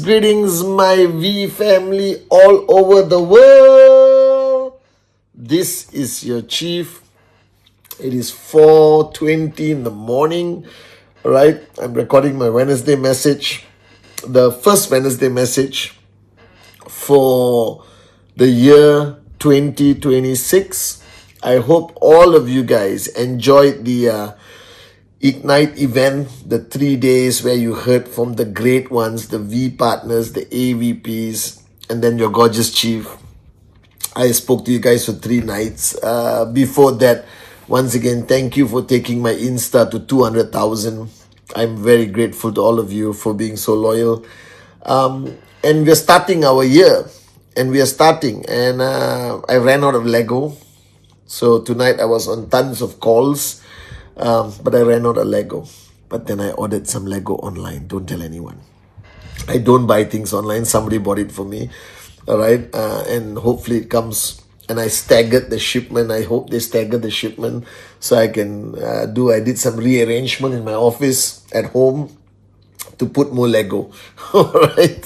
Greetings, my V family all over the world. This is your chief. It is 4:20 in the morning. All right, I'm recording my Wednesday message, the first Wednesday message for the year 2026. I hope all of you guys enjoyed the Ignite event, the 3 days where you heard from the great ones, the V partners, the AVPs, and then your gorgeous chief. I spoke to you guys for 3 nights. Before that, once again, thank you for taking my Insta to 200,000. I'm very grateful to all of you for being so loyal. And we're starting our year. And I ran out of Lego. So tonight I was on tons of calls. But I ran out of Lego. But then I ordered some Lego online. Don't tell anyone. I don't buy things online. Somebody bought it for me. All right. And hopefully it comes. And I staggered the shipment. I hope they staggered the shipment so I can I did some rearrangement in my office at home to put more Lego. All right.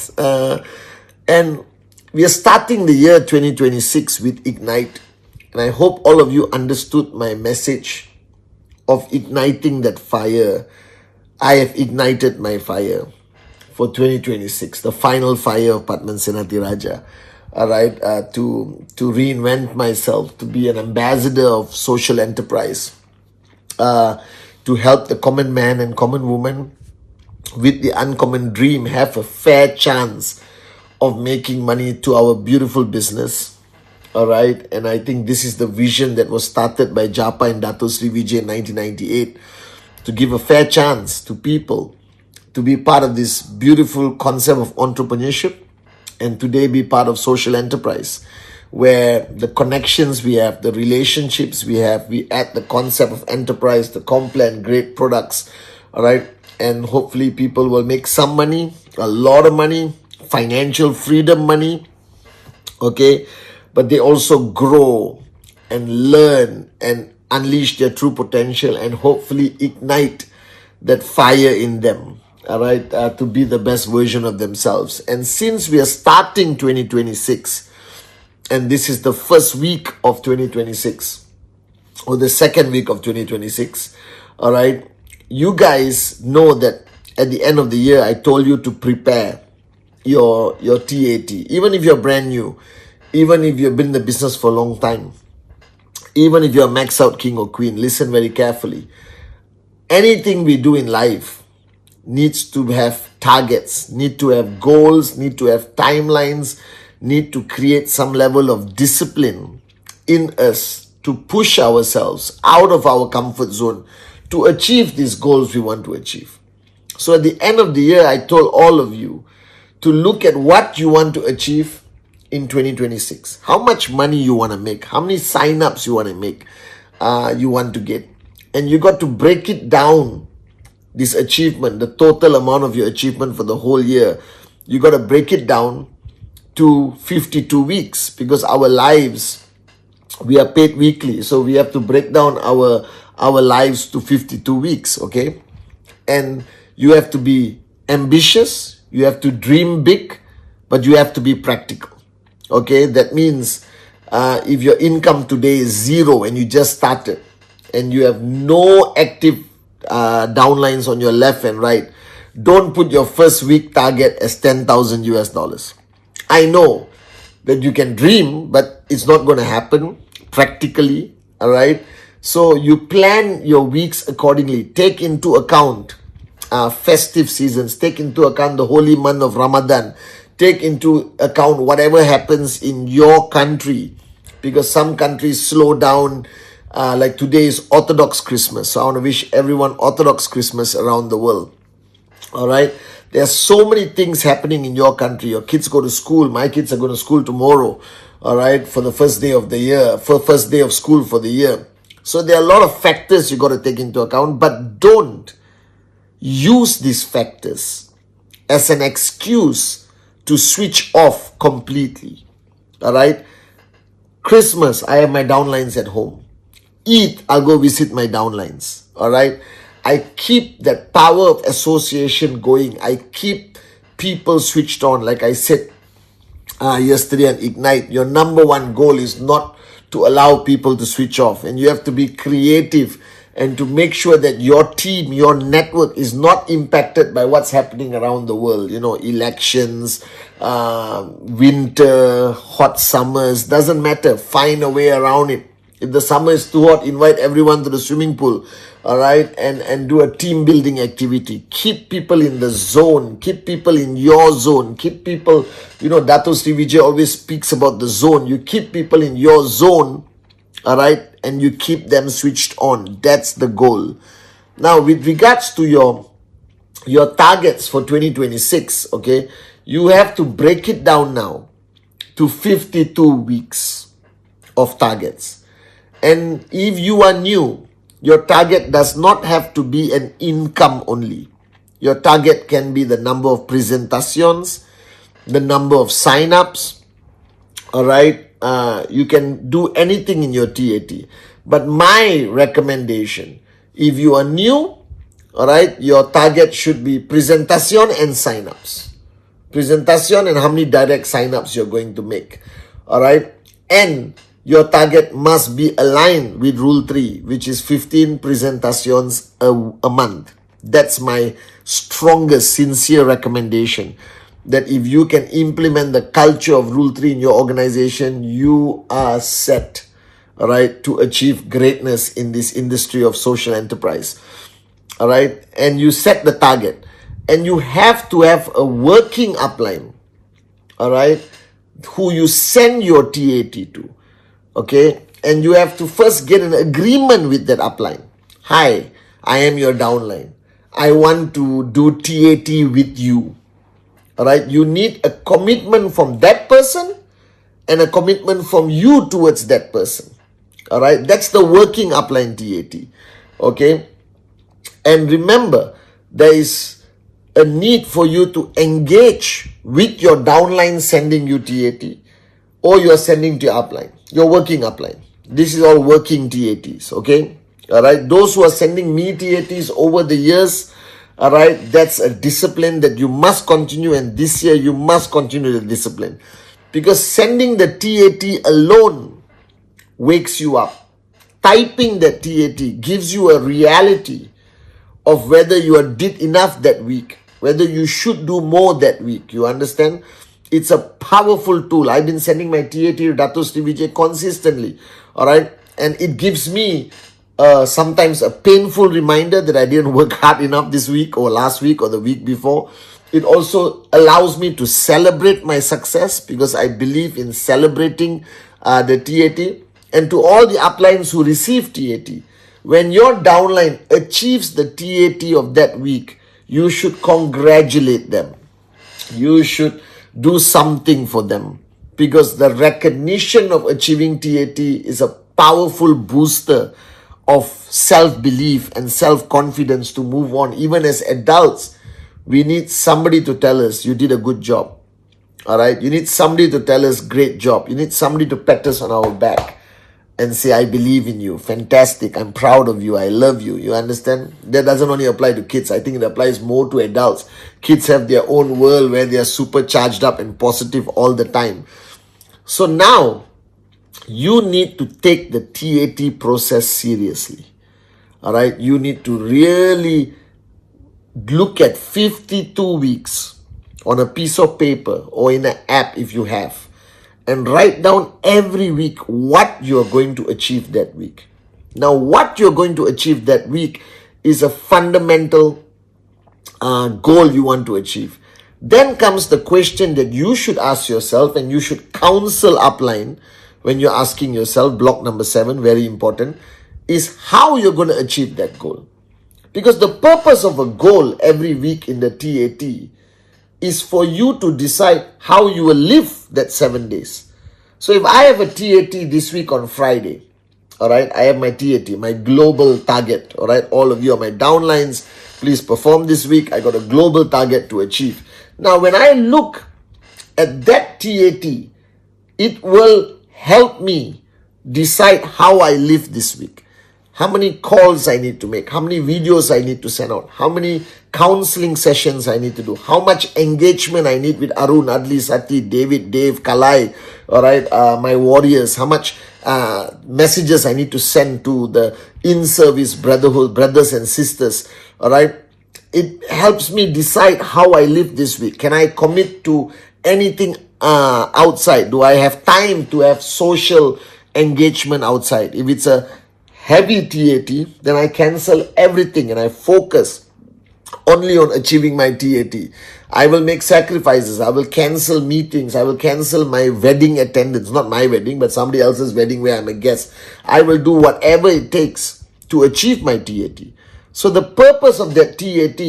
And we are starting the year 2026 with Ignite. And I hope all of you understood my message of igniting that fire. I have ignited my fire for 2026, the final fire of Padman Senatiraja. All right, to reinvent myself, to be an ambassador of social enterprise, to help the common man and common woman with the uncommon dream have a fair chance of making money to our beautiful business. All right, and I think this is the vision that was started by Japa and Dato Sri Vijay in 1998 to give a fair chance to people to be part of this beautiful concept of entrepreneurship and today be part of social enterprise where the connections we have, the relationships we have, we add the concept of enterprise, the Complan, great products, all right, and hopefully people will make some money, a lot of money, financial freedom money, okay, but they also grow and learn and unleash their true potential and hopefully ignite that fire in them, all right, to be the best version of themselves. And since we are starting 2026, and this is the first week of 2026, or the second week of 2026, all right, you guys know that at the end of the year, I told you to prepare your TAT, even if you're brand new, even if you've been in the business for a long time, even if you're a max out king or queen, listen very carefully. Anything we do in life needs to have targets, need to have goals, need to have timelines, need to create some level of discipline in us to push ourselves out of our comfort zone to achieve these goals we want to achieve. So at the end of the year, I told all of you to look at what you want to achieve in 2026, how much money you want to make, how many sign-ups you want to make, you want to get. And you got to break it down, this achievement, the total amount of your achievement for the whole year. You got to break it down to 52 weeks because our lives, we are paid weekly. So we have to break down our lives to 52 weeks, okay? And you have to be ambitious, you have to dream big, but you have to be practical. Okay, that means if your income today is zero and you just started and you have no active downlines on your left and right, don't put your first week target as 10,000 US dollars. I know that you can dream, but it's not going to happen practically, all right? So you plan your weeks accordingly. Take into account festive seasons. Take into account the holy month of Ramadan. Take into account whatever happens in your country, because some countries slow down Like today is Orthodox Christmas. So I want to wish everyone Orthodox Christmas around the world. All right. There's so many things happening in your country. Your kids go to school. My kids are going to school tomorrow. All right. For the first day of the year, for first day of school for the year. So there are a lot of factors you got to take into account, but don't use these factors as an excuse to switch off completely. All right. Christmas, I have my downlines at home. Eid, I'll go visit my downlines. All right. I keep that power of association going. I keep people switched on. Like I said yesterday on Ignite, your number one goal is not to allow people to switch off. And you have to be creative and to make sure that your team, your network is not impacted by what's happening around the world. You know, elections, winter, hot summers, doesn't matter. Find a way around it. If the summer is too hot, invite everyone to the swimming pool, all right, and do a team building activity. Keep people in the zone. Keep people in your zone. Keep people, Dato Sri Vijay always speaks about the zone. You keep people in your zone, all right, and you keep them switched on. That's the goal. Now, with regards to your targets for 2026, okay, you have to break it down now to 52 weeks of targets. And if you are new, your target does not have to be an income only. Your target can be the number of presentations, the number of sign-ups, all right? You can do anything in your TAT. But my recommendation, if you are new, all right, your target should be presentation and sign-ups. Presentation and how many direct sign-ups you're going to make, all right? And your target must be aligned with Rule 3, which is 15 presentations a month. That's my strongest, sincere recommendation. That if you can implement the culture of Rule 3 in your organization, you are set, all right, to achieve greatness in this industry of social enterprise. All right, and you set the target. And you have to have a working upline, all right, who you send your TAT to. Okay, and you have to first get an agreement with that upline. Hi, I am your downline. I want to do TAT with you. All right, you need a commitment from that person and a commitment from you towards that person. All right, that's the working upline TAT. Okay, and remember, there is a need for you to engage with your downline sending you TAT, or you are sending to your upline, your working upline. This is all working TATs, okay? All right, those who are sending me TATs over the years, all right, that's a discipline that you must continue, and this year you must continue the discipline. Because sending the TAT alone wakes you up. Typing that TAT gives you a reality of whether you did enough that week, whether you should do more that week. You understand? It's a powerful tool. I've been sending my TAT to Dato Sri Vijay consistently. All right. And it gives me sometimes a painful reminder that I didn't work hard enough this week or last week or the week before. It also allows me to celebrate my success because I believe in celebrating the TAT. And to all the uplines who receive TAT, when your downline achieves the TAT of that week, you should congratulate them. You should do something for them, because the recognition of achieving TAT is a powerful booster of self-belief and self-confidence to move on. Even as adults, we need somebody to tell us you did a good job. All right, you need somebody to tell us great job. You need somebody to pat us on our back and say, I believe in you. Fantastic. I'm proud of you. I love you. You understand? That doesn't only apply to kids. I think it applies more to adults. Kids have their own world where they are super charged up and positive all the time. So now you need to take the TAT process seriously. All right. You need to really look at 52 weeks on a piece of paper or in an app if you have, and write down every week what you're going to achieve that week. Now, what you're going to achieve that week is a fundamental goal you want to achieve. Then comes the question that you should ask yourself, and you should counsel upline when you're asking yourself, block number 7, very important. is how you're going to achieve that goal. Because the purpose of a goal every week in the TAT is for you to decide how you will live that 7 days. So if I have a TAT this week on Friday, all right, I have my TAT, my global target, all right, all of you are my downlines, please perform this week. I got a global target to achieve. Now, when I look at that TAT, it will help me decide how I live this week. How many calls I need to make, how many videos I need to send out, how many counseling sessions I need to do, how much engagement I need with Arun, Adli, Sati, David, Dave, Kalai, all right, my warriors, how much messages I need to send to the in-service brotherhood, brothers and sisters, all right. It helps me decide how I live this week. Can I commit to anything outside? Do I have time to have social engagement outside? If it's a heavy TAT, then I cancel everything and I focus only on achieving my TAT. I will make sacrifices. I will cancel meetings. I will cancel my wedding attendance. Not my wedding, but somebody else's wedding where I'm a guest. I will do whatever it takes to achieve my TAT. So the purpose of that TAT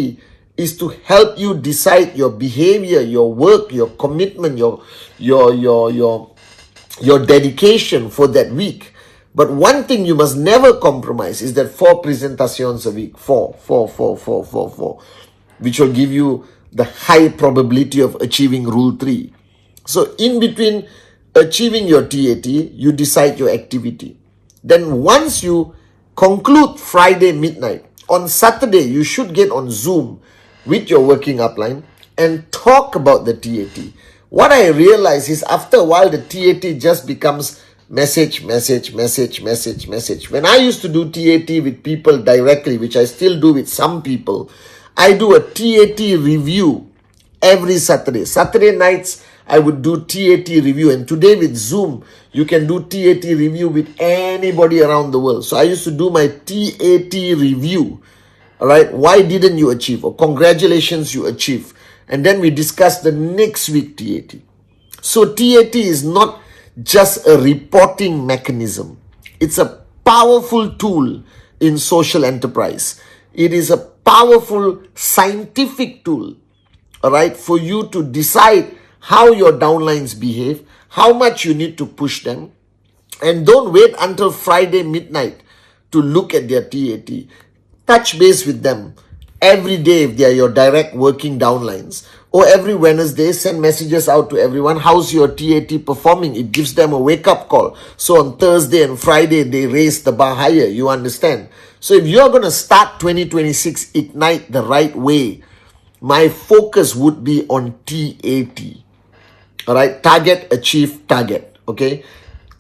is to help you decide your behavior, your work, your commitment, your dedication for that week. But one thing you must never compromise is that 4 presentations a week. 4, which will give you the high probability of achieving Rule 3. So in between achieving your TAT, you decide your activity. Then once you conclude Friday midnight, on Saturday, you should get on Zoom with your working upline and talk about the TAT. What I realize is after a while, the TAT just becomes message. When I used to do TAT with people directly, which I still do with some people, I do a TAT review every Saturday. Saturday nights, I would do TAT review. And today with Zoom, you can do TAT review with anybody around the world. So I used to do my TAT review. All right. Why didn't you achieve? Or congratulations, you achieved. And then we discuss the next week TAT. So TAT is not just a reporting mechanism. It's a powerful tool in social enterprise. It is a powerful scientific tool, all right, for you to decide how your downlines behave, how much you need to push them, and don't wait until Friday midnight to look at their TAT. Touch base with them every day if they are your direct working downlines. Or every Wednesday, send messages out to everyone. How's your TAT performing? It gives them a wake-up call. So on Thursday and Friday, they raise the bar higher. You understand? So if you're going to start 2026 Ignite the right way, my focus would be on TAT. All right? Target, achieve, target. Okay?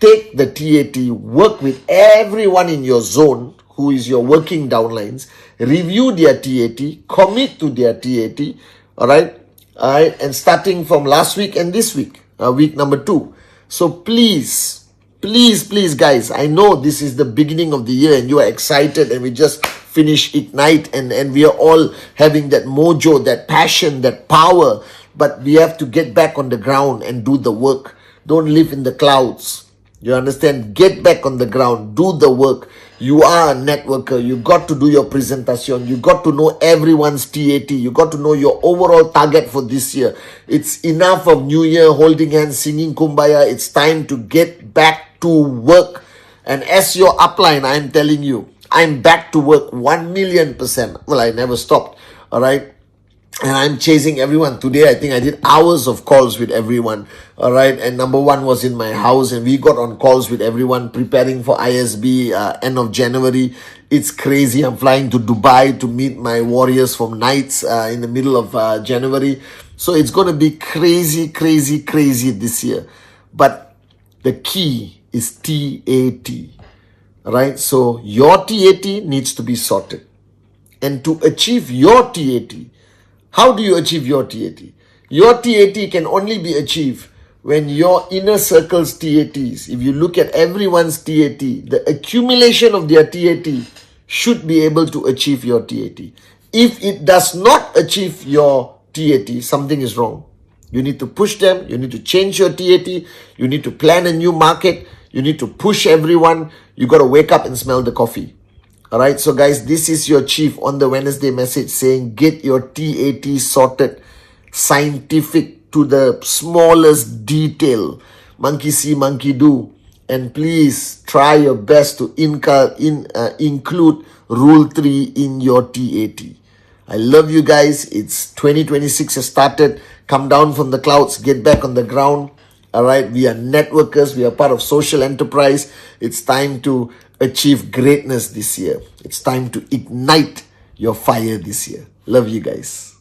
Take the TAT, work with everyone in your zone who is your working downlines, review their TAT, commit to their TAT. All right? And starting from last week and this week, week number 2. So please, guys, I know this is the beginning of the year and you are excited and we just finished Ignite and we are all having that mojo, that passion, that power. But we have to get back on the ground and do the work. Don't live in the clouds. You understand? Get back on the ground. Do the work. You are a networker. You got to do your presentation. You got to know everyone's TAT. You got to know your overall target for this year. It's enough of New Year, holding hands, singing Kumbaya. It's time to get back to work. And as your upline, I'm telling you, I'm back to work 1,000,000%. Well, I never stopped. All right. And I'm chasing everyone. Today, I think I did hours of calls with everyone. All right. And number 1 was in my house and we got on calls with everyone preparing for ISB end of January. It's crazy. I'm flying to Dubai to meet my warriors from Knights in the middle of January. So it's going to be crazy this year. But the key is TAT. All right. So your TAT needs to be sorted. And to achieve your TAT, how do you achieve your TAT? Your TAT can only be achieved when your inner circle's TATs, if you look at everyone's TAT, the accumulation of their TAT should be able to achieve your TAT. If it does not achieve your TAT, something is wrong. You need to push them. You need to change your TAT. You need to plan a new market. You need to push everyone. You got to wake up and smell the coffee. All right. So guys, this is your chief on the Wednesday message saying, get your TAT sorted, scientific to the smallest detail. Monkey see, monkey do. And please try your best to include Rule 3 in your TAT. I love you guys. It's 2026 has started. Come down from the clouds. Get back on the ground. All right. We are networkers. We are part of social enterprise. It's time to achieve greatness this year. It's time to ignite your fire this year. Love you guys.